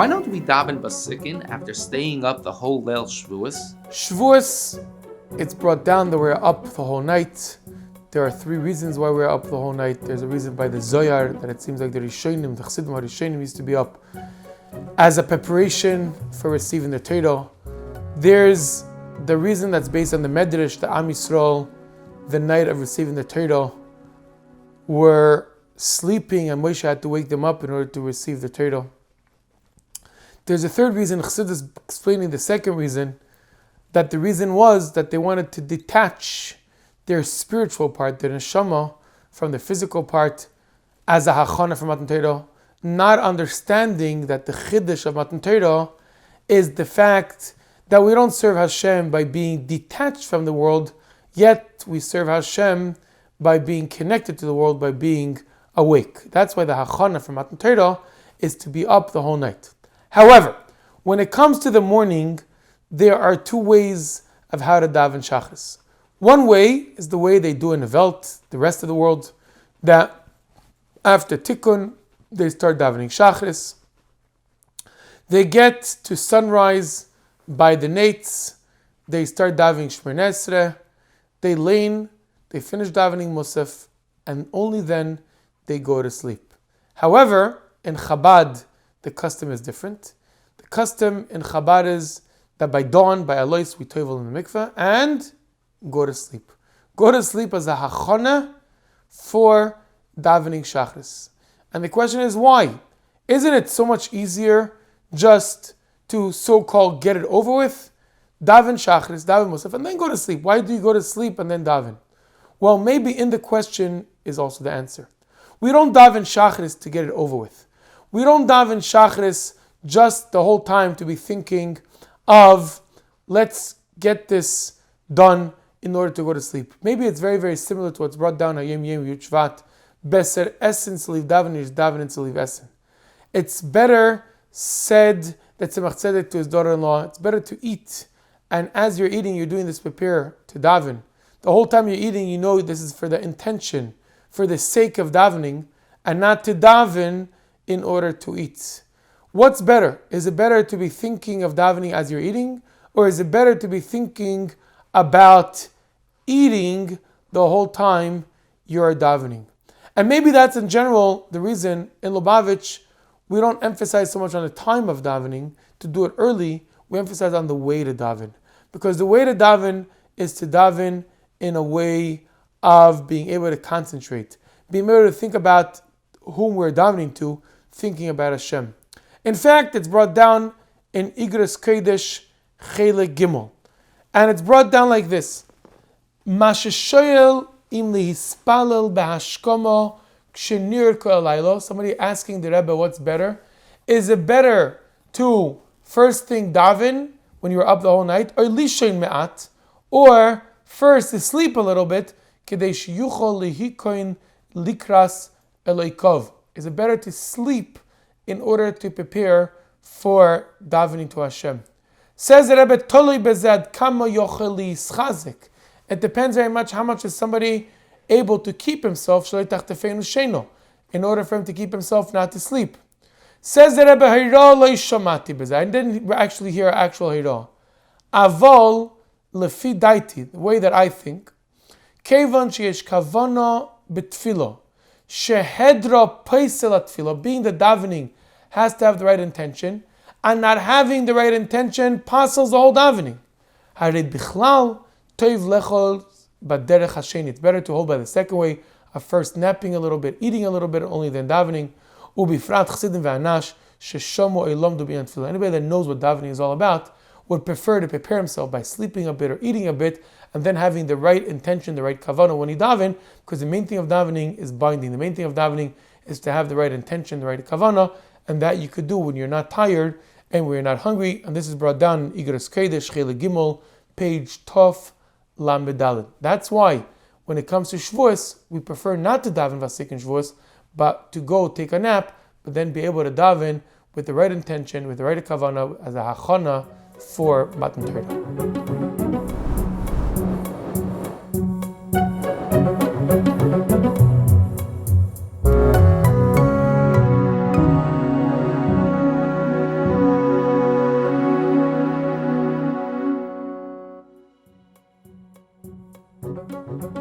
Why don't we daven vasikin after staying up the whole Leil Shavuos? Shavuos, it's brought down that we're up the whole night. There are 3 reasons why we're up the whole night. There's a reason by the Zoyar that it seems like the Rishonim, the Chassidim HaRishonim used to be up as a preparation for receiving the Torah. There's the reason that's based on the Medrash, the Am Yisrael, the night of receiving the Torah, were sleeping and Moshe had to wake them up in order to receive the Torah. There's a 3rd reason, Chassidus is explaining the 2nd reason, that the reason was that they wanted to detach their spiritual part, their neshama, from the physical part as a hachana for Matan Torah, not understanding that the chiddush of Matan Torah is the fact that we don't serve Hashem by being detached from the world, yet we serve Hashem by being connected to the world, by being awake. That's why the hachana for Matan Torah is to be up the whole night. However, when it comes to the morning, there are 2 ways of how to daven shachris. One way is the way they do in the Welt, the rest of the world, that after tikkun, they start davening shachris. They get to sunrise by the nates, they start davening Shemona Esrei, they lean, they finish davening Musaf, and only then they go to sleep. However, in Chabad, the custom is different. The custom in Chabad is that by dawn, by Alois, we tovel in the mikveh and go to sleep. Go to sleep as a hachana for davening shachris. And the question is why? Isn't it so much easier just to so-called get it over with? Daven shachris, daven musaf, and then go to sleep. Why do you go to sleep and then daven? Well, maybe in the question is also the answer. We don't daven shachris to get it over with. We don't daven shachris just the whole time to be thinking of, let's get this done in order to go to sleep. Maybe it's very, very similar to what's brought down Hayom Yom Yuchvat, Beser Essen Saliv Daven Yish Daven and Saliv Essen. It's better, said that Tzemach Tzedek to his daughter-in-law, it's better to eat, and as you're eating, you're doing this prepare to daven. The whole time you're eating, you know this is for the intention, for the sake of davening, and not to daven in order to eat. What's better? Is it better to be thinking of davening as you're eating, or is it better to be thinking about eating the whole time you're davening? And maybe that's in general the reason in Lubavitch we don't emphasize so much on the time of davening to do it early. We emphasize on the way to daven, because the way to daven is to daven in a way of being able to concentrate, being able to think about whom we're davening to, thinking about Hashem. In fact, it's brought down in Igros Kodesh Chelek Gimel. And it's brought down like this. Somebody asking the Rebbe what's better. Is it better to first thing daven when you're up the whole night, or lishoin me'at, or first to sleep a little bit, is it better to sleep in order to prepare for davening to Hashem? Says the Rebbe, Toloi bezad kama yochel yischazek. It depends very much how much is somebody able to keep himself in order for him to keep himself not to sleep. Says the Rebbe, Hira lo shamati bezad. I didn't actually hear actual hira. Avol lefi daiti, the way that I think, kevan sheyesh kavana betfilo, shehedra peisel atfilo, being the davening has to have the right intention, and not having the right intention passes the whole davening. Harid bichlal toiv lechol baderech hashen. It's better to hold by the second way of first napping a little bit, eating a little bit, only then davening. Ubifrat chasidim ve'anash sheshomo elam du b'yan tefillah. Anybody that knows what davening is all about would prefer to prepare himself by sleeping a bit or eating a bit, and then having the right intention, the right kavanah when he daven, because the main thing of davening is binding. The main thing of davening is to have the right intention, the right kavanah, and that you could do when you're not tired and when you're not hungry. And this is brought down in Igros Kodesh Chelek Gimel, page Tov Lamed Daled. That's why when it comes to Shavuos, we prefer not to daven vasikin Shavuos, but to go take a nap, but then be able to daven with the right intention, with the right kavanah as a hachana for Matan Torah. Shalom.